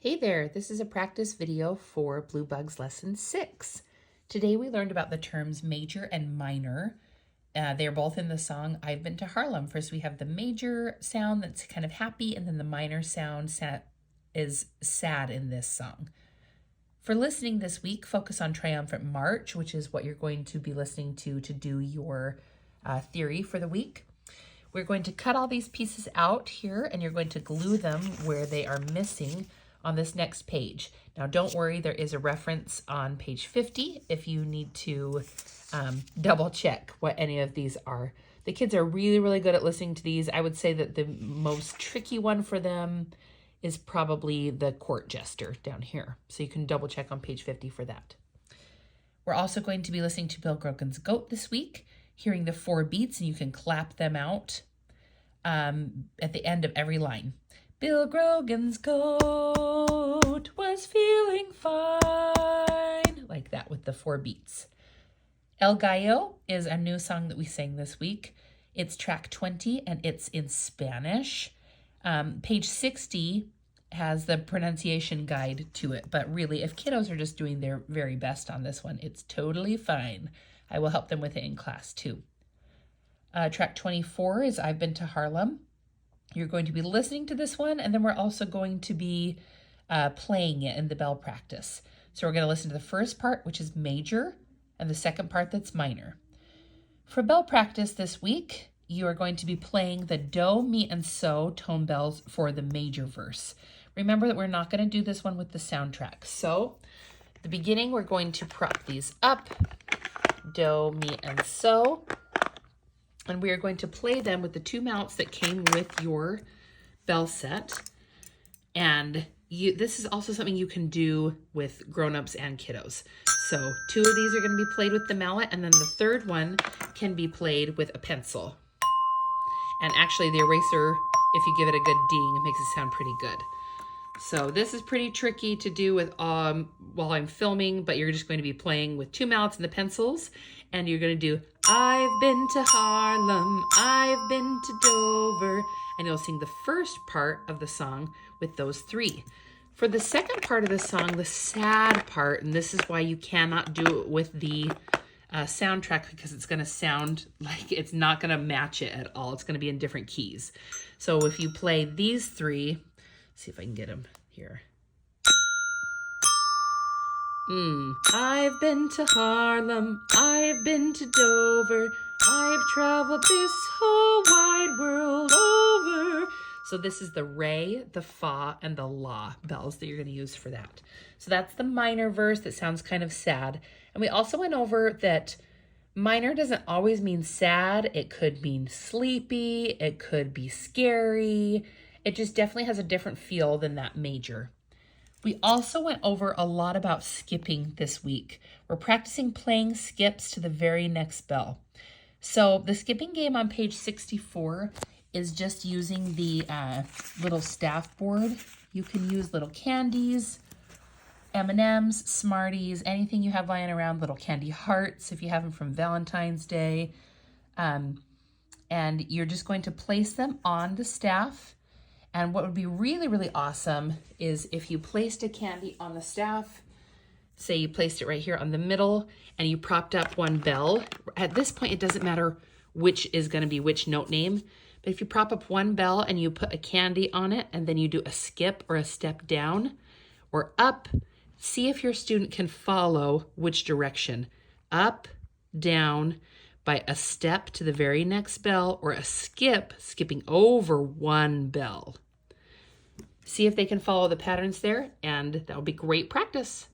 Hey there, this is a practice video for Blue Bugs Lesson 6. Today we learned about the terms major and minor. They're both in the song I've Been to Harlem. First we have the major sound that's kind of happy, and then the minor sound is sad in this song. For listening this week, focus on Triumphant March, which is what you're going to be listening to do your theory for the week. We're going to cut all these pieces out here, and you're going to glue them where they are missing on this next page. Now don't worry, there is a reference on page 50 if you need to double check what any of these are. The kids are really good at listening to these. I would say that the most tricky one for them is probably the court jester down here. So you can double check on page 50 for that. We're also going to be listening to Bill Grogan's Goat this week, hearing the 4 beats, and you can clap them out at the end of every line. Bill Grogan's goat was feeling fine. Like that with the 4 beats. El Gallo is a new song that we sang this week. It's track 20 and it's in Spanish. Page 60 has the pronunciation guide to it, but really if kiddos are just doing their very best on this one, it's totally fine. I will help them with it in class too. Track 24 is I've Been to Harlem. You're going to be listening to this one, and then we're also going to be playing it in the bell practice. So we're going to listen to the first part, which is major, and the second part that's minor. For bell practice this week, you are going to be playing the do, mi, and so tone bells for the major verse. Remember that we're not going to do this one with the soundtrack. So at the beginning, we're going to prop these up, do, mi, and so. And we are going to play them with the 2 mounts that came with your bell set. And this is also something you can do with grown-ups and kiddos. So 2 of these are going to be played with the mallet, and then the third one can be played with a pencil. And actually the eraser, if you give it a good ding, it makes it sound pretty good. So this is pretty tricky to do with while I'm filming, but you're just going to be playing with 2 mallets and the pencils, and you're going to do I've been to Harlem, I've been to Dover, and you'll sing the first part of the song with those 3. For the second part of the song, the sad part, and this is why you cannot do it with the soundtrack, because it's going to sound like it's not going to match it at all. It's going to be in different keys. So if you play these 3, see if I can get them here. I've been to Harlem, I've been to Dover, I've traveled this whole wide world over. So this is the re, the fa, and the la bells that you're going to use for that. So that's the minor verse that sounds kind of sad. And we also went over that minor doesn't always mean sad. It could mean sleepy. It could be scary. It just definitely has a different feel than that major. We also went over a lot about skipping this week. We're practicing playing skips to the very next bell. So the skipping game on page 64 is just using the little staff board. You can use little candies, M&Ms, Smarties, anything you have lying around, little candy hearts if you have them from Valentine's Day. And you're just going to place them on the staff. And what would be really awesome is if you placed a candy on the staff, say you placed it right here on the middle, and you propped up 1 bell. At this point, it doesn't matter which is going to be which note name, but if you prop up 1 bell and you put a candy on it, and then you do a skip or a step down or up, see if your student can follow which direction. Up, down, by a step to the very next bell, or a skip, skipping over 1 bell. See if they can follow the patterns there, and that'll be great practice.